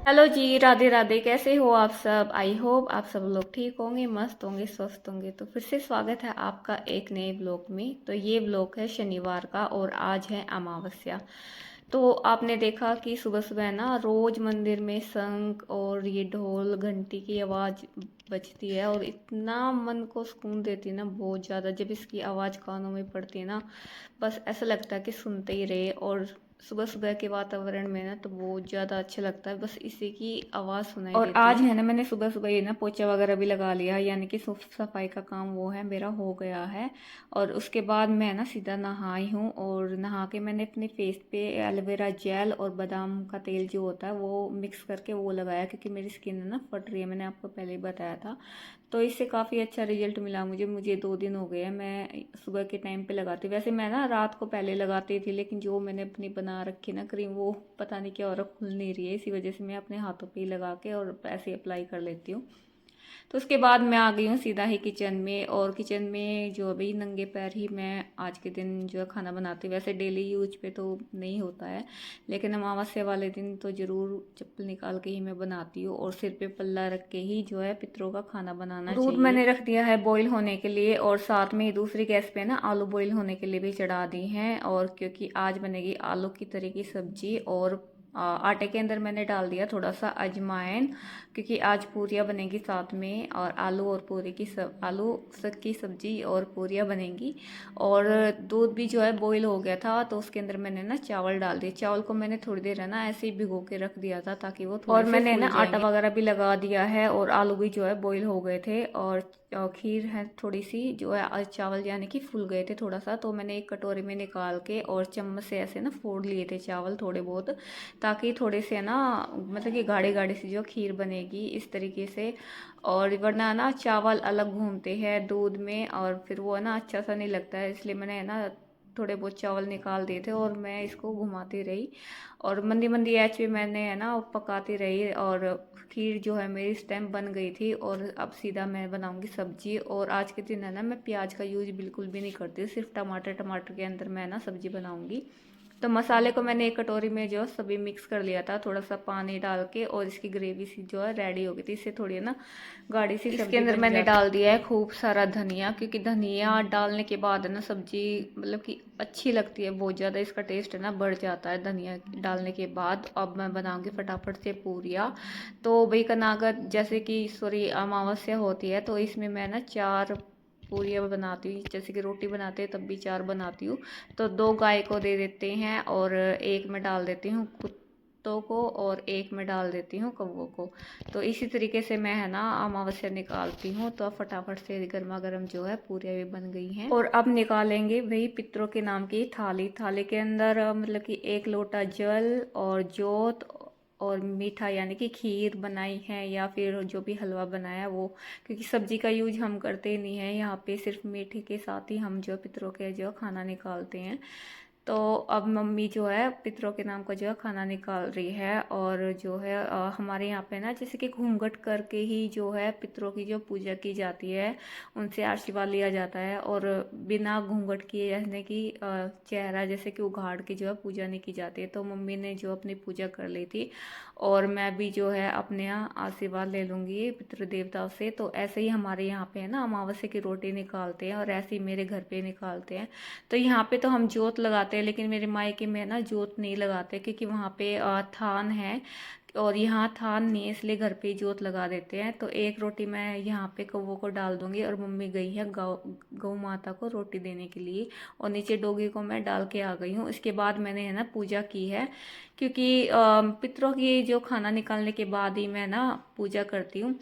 Hello जी, राधे राधे। कैसे हो आप सब? आई होप आप सब लोग ठीक होंगे, मस्त होंगे, स्वस्थ होंगे। तो फिर से स्वागत है आपका एक नए ब्लॉग में। तो ये ब्लॉग है शनिवार का और आज है अमावस्या। तो आपने देखा कि सुबह सुबह ना रोज मंदिर में शंख और ये ढोल घंटी की आवाज़ बजती है और इतना मन को सुकून देती है ना, बहुत ज़्यादा। जब इसकी आवाज़ कानों में पड़ती है ना, बस ऐसा लगता है कि सुनते ही रहे। और सुबह सुबह के वातावरण में ना तो बहुत ज़्यादा अच्छा लगता है, बस इसी की आवाज़ सुनाई और देती आज है ना, मैंने सुबह सुबह ये ना पोछा वगैरह भी लगा लिया, यानी कि साफ सफाई का काम वो है मेरा हो गया है। और उसके बाद मैं ना सीधा नहाई हूँ और नहा के मैंने अपने फेस पे एलोवेरा जेल और बादाम का तेल जो होता है वो मिक्स करके वो लगाया, क्योंकि मेरी स्किन है ना फट रही है, मैंने आपको पहले ही बताया था। तो इससे काफ़ी अच्छा रिजल्ट मिला मुझे 2 दिन हो गए हैं मैं सुबह के टाइम पे लगाती हूँ। वैसे मैं ना रात को पहले लगाती थी, लेकिन जो मैंने अपनी बना रखी ना क्रीम, वो पता नहीं क्या हो रहा, खुल नहीं रही है। इसी वजह से मैं अपने हाथों पे ही लगा के और ऐसे अप्लाई कर लेती हूँ। तो उसके बाद मैं आ गई हूँ सीधा ही किचन में, और किचन में जो अभी नंगे पैर ही मैं आज के दिन जो है खाना बनाती हूँ। वैसे डेली यूज पे तो नहीं होता है, लेकिन अमावस्या वाले दिन तो ज़रूर चप्पल निकाल के ही मैं बनाती हूँ और सिर पे पल्ला रख के ही जो है पितरों का खाना बनाना चाहिए। दूध मैंने रख दिया है बॉईल होने के लिए, और साथ में ही दूसरी गैस पे ना आलू बॉईल होने के लिए भी चढ़ा दी हैं। और क्योंकि आज बनेगी आलू की तरह की सब्जी, और आटे के अंदर मैंने डाल दिया थोड़ा सा अजवाइन, क्योंकि आज पूरियाँ बनेगी साथ में, और आलू और पूरी की आलू की सब्जी और पूरियाँ बनेगी। और दूध भी जो है बॉईल हो गया था, तो उसके अंदर मैंने ना चावल डाल दिए। चावल को मैंने थोड़ी देर है ना ऐसे ही भिगो के रख दिया था, ताकि वो थोड़े और से मैंने ना आटा वगैरह भी लगा दिया है, और आलू भी जो है बॉईल हो गए थे। और खीर है थोड़ी सी जो है, चावल यानी कि फूल गए थे थोड़ा सा, तो मैंने एक कटोरी में निकाल के और चम्मच से ऐसे ना फोड़ लिए थे चावल थोड़े बहुत, ताकि थोड़े से ना मतलब कि गाढ़ी गाढ़ी सी जो खीर बनेगी इस तरीके से। और वरना ना चावल अलग घूमते हैं दूध में, और फिर वो ना अच्छा सा नहीं लगता है, इसलिए मैंने ना थोड़े बहुत चावल निकाल दिए थे और मैं इसको घुमाती रही, और मंदी मंदी आंच पे मैंने है ना पकाती रही। और खीर जो है मेरी इस टाइम बन गई थी, और अब सीधा मैं बनाऊंगी सब्जी। और आज के दिन है ना मैं प्याज का यूज बिल्कुल भी नहीं करती, सिर्फ टमाटर के अंदर मैं ना सब्जी बनाऊंगी। तो मसाले को मैंने एक कटोरी में जो सभी मिक्स कर लिया था, थोड़ा सा पानी डाल के, और इसकी ग्रेवी सी जो है रेडी हो गई थी। इससे थोड़ी ना गाढ़ी सी इसके अंदर मैंने डाल दिया है खूब सारा धनिया, क्योंकि धनिया डालने के बाद है ना सब्जी मतलब कि अच्छी लगती है बहुत ज़्यादा, इसका टेस्ट है ना बढ़ जाता है धनिया डालने के बाद। अब मैं बनाऊंगी फटाफट से पूरियाँ। तो भाई कनागत जैसे कि सॉरी अमावस्या होती है, तो इसमें मैं ना 4 पूरियाँ बनाती हूँ, जैसे कि रोटी बनाते हैं तब भी 4 बनाती हूँ। तो 2 गाय को दे देते हैं, और एक में डाल देती हूँ कुत्तों को, और एक में डाल देती हूँ कौवों को। तो इसी तरीके से मैं है ना अमावस्या निकालती हूँ। तो अब फटाफट से गर्मा गर्म जो है पूरियाँ भी बन गई हैं, और अब निकालेंगे वही पितरों के नाम की थाली। थाली के अंदर मतलब कि 1 लोटा जल और जोत और मीठा यानी कि खीर बनाई है, या फिर जो भी हलवा बनाया वो, क्योंकि सब्जी का यूज हम करते नहीं हैं यहाँ पे, सिर्फ मीठे के साथ ही हम जो पितरों के जो खाना निकालते हैं। तो अब मम्मी जो है पितरों के नाम का जो है खाना निकाल रही है। और जो है हमारे यहाँ पे ना जैसे कि घूंघट करके ही जो है पितरों की जो पूजा की जाती है, उनसे आशीर्वाद लिया जाता है, और बिना घूंघट किए यानी कि चेहरा जैसे कि उघाड़ के जो है पूजा नहीं की जाती है। तो मम्मी ने जो अपनी पूजा कर ली थी, और मैं भी जो है अपने यहाँ आशीर्वाद ले लूँगी पितृ देवताओं से। तो ऐसे ही हमारे यहाँ पे है ना अमावस्या की रोटी निकालते हैं, और ऐसे ही मेरे घर पे निकालते हैं। तो यहाँ पे तो हम जोत लगाते हैं, लेकिन मेरे मायके में ना जोत नहीं लगाते, क्योंकि वहाँ पे थान है, और यहाँ थान नहीं है, इसलिए घर पे ही जोत लगा देते हैं। तो एक रोटी मैं यहाँ पे कौवों को डाल दूंगी, और मम्मी गई है गौ माता को रोटी देने के लिए, और नीचे डोगी को मैं डाल के आ गई हूँ। इसके बाद मैंने है ना पूजा की है, क्योंकि पितरों की जो खाना निकालने के बाद ही मैं ना पूजा करती हूँ।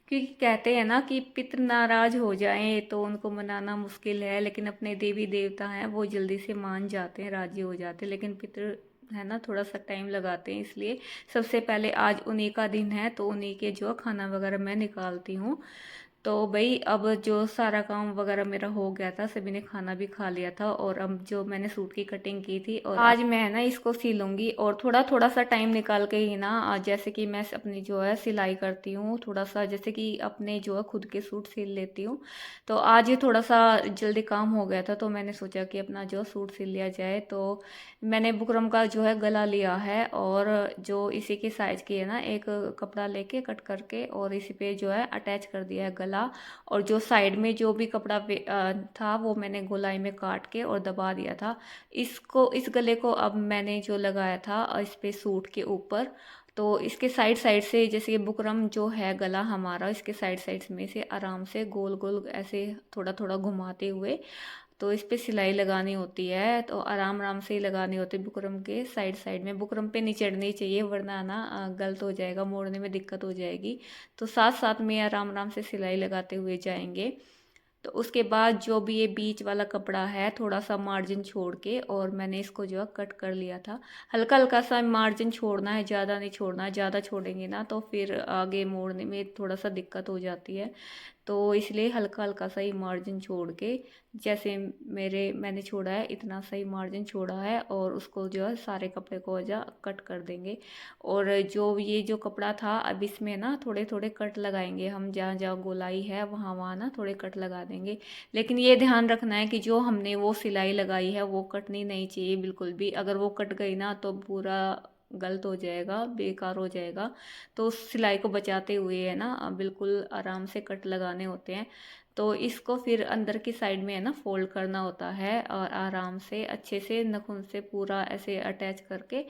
क्योंकि कहते हैं ना कि पितर नाराज हो जाएं तो उनको मनाना मुश्किल है, लेकिन अपने देवी देवता हैं वो जल्दी से मान जाते हैं, राजी हो जाते हैं। लेकिन पितर है ना थोड़ा सा टाइम लगाते हैं, इसलिए सबसे पहले आज उन्हीं का दिन है, तो उन्हीं के जो खाना वगैरह मैं निकालती हूँ। तो भाई अब जो सारा काम वगैरह मेरा हो गया था, सभी ने खाना भी खा लिया था, और अब जो मैंने सूट की कटिंग की थी, और आज मैं ना इसको सिलूंगी। और थोड़ा थोड़ा सा टाइम निकाल के ही ना, जैसे कि मैं अपनी जो है सिलाई करती हूँ, थोड़ा सा जैसे कि अपने जो है खुद के सूट सिल लेती हूँ। तो आज ये थोड़ा सा जल्दी काम हो गया था, तो मैंने सोचा कि अपना जो सूट सिल लिया जाए। तो मैंने बुकरम का जो है गला लिया है, और जो इसी के साइज की है ना, एक कपड़ा लेके कट करके और इसी पे जो है अटैच कर दिया है गला। और जो साइड में जो भी कपड़ा था वो मैंने गोलाई में काट के और दबा दिया था। इस गले को अब मैंने जो लगाया था इस पे सूट के ऊपर, तो इसके साइड साइड से, जैसे कि बुकरम जो है गला हमारा, इसके साइड साइड में से आराम से गोल गोल ऐसे थोड़ा थोड़ा घुमाते हुए तो इस पे सिलाई लगानी होती है। तो आराम आराम से ही लगानी होती है बुकरम के साइड साइड में, बुकरम पे नहीं चढ़नी चाहिए, वरना ना गलत हो जाएगा, मोड़ने में दिक्कत हो जाएगी। तो साथ साथ में आराम आराम से सिलाई लगाते हुए जाएंगे। तो उसके बाद जो भी ये बीच वाला कपड़ा है, थोड़ा सा मार्जिन छोड़ के और मैंने इसको जो है कट कर लिया था। हल्का हल्का सा मार्जिन छोड़ना है, ज़्यादा नहीं छोड़ना है, ज़्यादा छोड़ेंगे ना तो फिर आगे मोड़ने में थोड़ा सा दिक्कत हो जाती है। तो इसलिए हल्का हल्का सा ही मार्जिन छोड़ के, जैसे मैंने छोड़ा है इतना सही मार्जिन छोड़ा है, और उसको जो है सारे कपड़े को जा कट कर देंगे। और जो ये जो कपड़ा था, अब इसमें ना थोड़े थोड़े कट लगाएंगे हम, जहाँ जहाँ गोलाई है वहाँ वहाँ ना थोड़े कट लगा देंगे। लेकिन ये ध्यान रखना है कि जो हमने वो सिलाई लगाई है वो कटनी नहीं चाहिए बिल्कुल भी। अगर वो कट गई ना तो पूरा गलत हो जाएगा, बेकार हो जाएगा। तो उस सिलाई को बचाते हुए है ना, बिल्कुल आराम से कट लगाने होते हैं। तो इसको फिर अंदर की साइड में है ना फोल्ड करना होता है, और आराम से अच्छे से नखुन से पूरा ऐसे अटैच करके,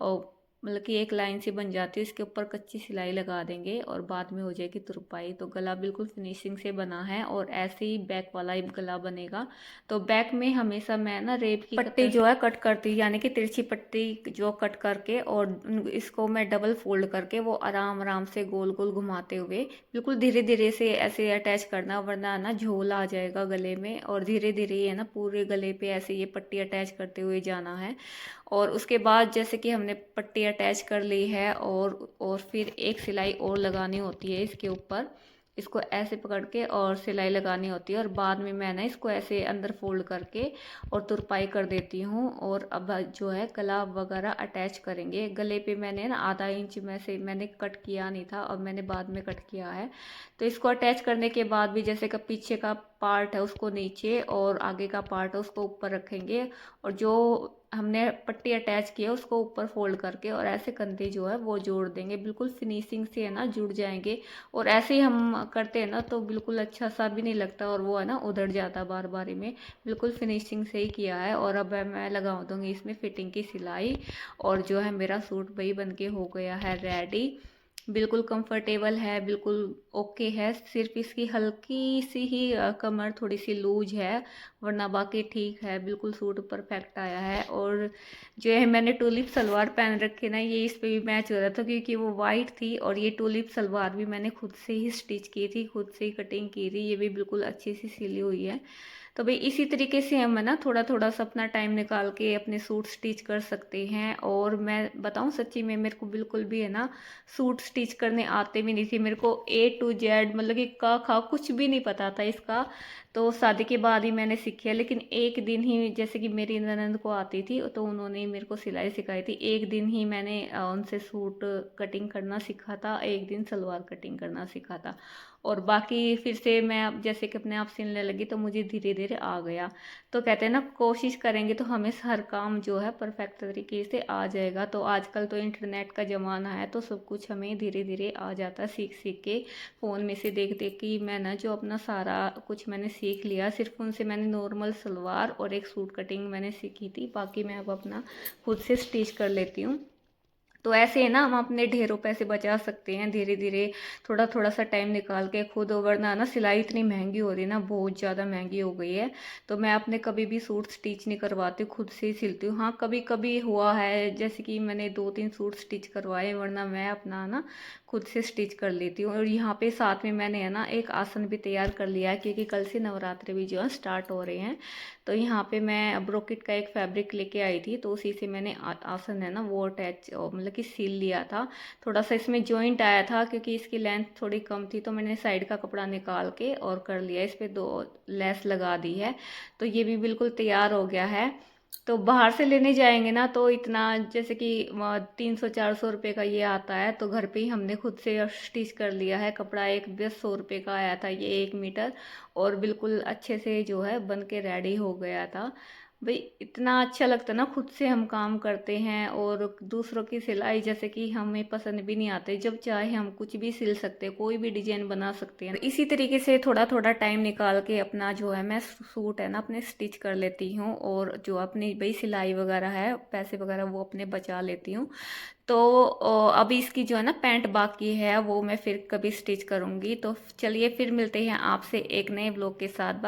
और मतलब कि एक लाइन सी बन जाती है, इसके ऊपर कच्ची सिलाई लगा देंगे और बाद में हो जाएगी तुरपाई। तो गला बिल्कुल फिनिशिंग से बना है, और ऐसे ही बैक वाला ही गला बनेगा। तो बैक में हमेशा मैं ना रेप की पट्टी जो है कट करती, यानी कि तिरछी पट्टी जो कट करके, और इसको मैं डबल फोल्ड करके वो आराम आराम से गोल गोल घुमाते हुए बिल्कुल धीरे धीरे से ऐसे अटैच करना, वरना ना झोल आ जाएगा गले में। और धीरे धीरे है ना पूरे गले पे ऐसे ये पट्टी अटैच करते हुए जाना है। और उसके बाद जैसे कि हमने पट्टी अटैच कर ली है, और फिर एक सिलाई और लगानी होती है इसके ऊपर, इसको ऐसे पकड़ के और सिलाई लगानी होती है। और बाद में मैं ना इसको ऐसे अंदर फोल्ड करके और तुरपाई कर देती हूँ। और अब जो है गला वगैरह अटैच करेंगे। गले पे मैंने ना आधा इंच में से मैंने कट किया नहीं था, और मैंने बाद में कट किया है। तो इसको अटैच करने के बाद भी जैसे कि पीछे का पार्ट है उसको नीचे, और आगे का पार्ट है उसको ऊपर रखेंगे, और जो हमने पट्टी अटैच की है उसको ऊपर फोल्ड करके और ऐसे कंधे जो है वो जोड़ देंगे, बिल्कुल फिनिशिंग से है ना जुड़ जाएंगे। और ऐसे ही हम करते हैं ना तो बिल्कुल अच्छा सा भी नहीं लगता, और वो है ना उधड़ जाता बार बार में। बिल्कुल फिनिशिंग से ही किया है। और अब मैं लगा दूंगी इसमें फिटिंग की सिलाई, और जो है मेरा सूट वही बन के हो गया है रेडी। बिल्कुल कंफर्टेबल है, बिल्कुल ओके है। सिर्फ इसकी हल्की सी ही कमर थोड़ी सी लूज है, वरना बाकी ठीक है, बिल्कुल सूट परफेक्ट आया है। और जो है मैंने टूलिप सलवार पहन रखी ना, ये इस पे भी मैच हो रहा था क्योंकि वो वाइट थी, और ये टूलिप सलवार भी मैंने खुद से ही स्टिच की थी, खुद से ही कटिंग की थी, ये भी बिल्कुल अच्छी सी सिली हुई है। तो भाई इसी तरीके से हम है ना थोड़ा थोड़ा सा अपना टाइम निकाल के अपने सूट स्टिच कर सकते हैं। और मैं बताऊं सच्ची में, मेरे को बिल्कुल भी है ना सूट स्टिच करने आते भी नहीं थे, मेरे को A to Z मतलब कि का खा कुछ भी नहीं पता था इसका। तो शादी के बाद ही मैंने सीखी है। लेकिन एक दिन ही, जैसे कि मेरी ननंद को आती थी तो उन्होंने ही मेरे को सिलाई सिखाई थी, एक दिन ही मैंने उनसे सूट कटिंग करना सीखा था, एक दिन सलवार कटिंग करना सीखा था। और बाकी फिर से मैं अब जैसे कि अपने आप सिलने लगी तो मुझे धीरे धीरे आ गया। तो कहते हैं ना कोशिश करेंगे तो हमें हर काम जो है परफेक्ट तरीके से आ जाएगा। तो आजकल तो इंटरनेट का ज़माना है, तो सब कुछ हमें धीरे धीरे आ जाता है सीख सीख के, फ़ोन में से देख देख के। मैं ना जो अपना सारा कुछ मैंने सीख लिया, सिर्फ उनसे मैंने नॉर्मल सलवार और एक सूट कटिंग मैंने सीखी थी, बाकी मैं अब अपना खुद से स्टिच कर लेती हूँ। तो ऐसे है ना हम अपने ढेरों पैसे बचा सकते हैं धीरे धीरे, थोड़ा थोड़ा सा टाइम निकाल के खुद। वरना ना सिलाई इतनी महंगी हो रही है ना, बहुत ज़्यादा महंगी हो गई है। तो मैं अपने कभी भी सूट स्टिच नहीं करवाती, खुद से ही सिलती हूँ। हाँ कभी कभी हुआ है जैसे कि मैंने 2-3 सूट स्टिच करवाए, वरना मैं अपना ना खुद से स्टिच कर लेती हूँ। और यहाँ पे साथ में मैंने है ना एक आसन भी तैयार कर लिया है, क्योंकि कल से नवरात्रि भी जो है स्टार्ट हो रहे हैं। तो यहाँ पे मैं ब्रोकेट का एक फैब्रिक लेके आई थी, तो उसी से मैंने आसन है ना वो अटैच मतलब की सिल लिया था। थोड़ा सा इसमें जॉइंट आया था क्योंकि इसकी लेंथ थोड़ी कम थी, तो मैंने साइड का कपड़ा निकाल के और कर लिया, इस पर 2 लेस लगा दी है। तो ये भी बिल्कुल तैयार हो गया है। तो बाहर से लेने जाएंगे ना तो इतना, जैसे कि 300-400 रुपये का ये आता है, तो घर पे ही हमने खुद से स्टिच कर लिया है कपड़ा। एक बस 100 रुपये का आया था ये 1 मीटर, और बिल्कुल अच्छे से जो है बन के रेडी हो गया था। भाई इतना अच्छा लगता है ना, खुद से हम काम करते हैं, और दूसरों की सिलाई जैसे कि हमें पसंद भी नहीं आते, जब चाहे हम कुछ भी सिल सकते हैं, कोई भी डिजाइन बना सकते हैं। इसी तरीके से थोड़ा थोड़ा टाइम निकाल के अपना जो है मैं सूट है ना अपने स्टिच कर लेती हूँ, और जो अपनी भाई सिलाई वगैरह है, पैसे वगैरह वो अपने बचा लेती हूँ। तो अभी इसकी जो है ना पैंट बाकी है, वो मैं फिर कभी स्टिच करूँगी। तो चलिए फिर मिलते हैं आपसे एक नए ब्लॉग के साथ।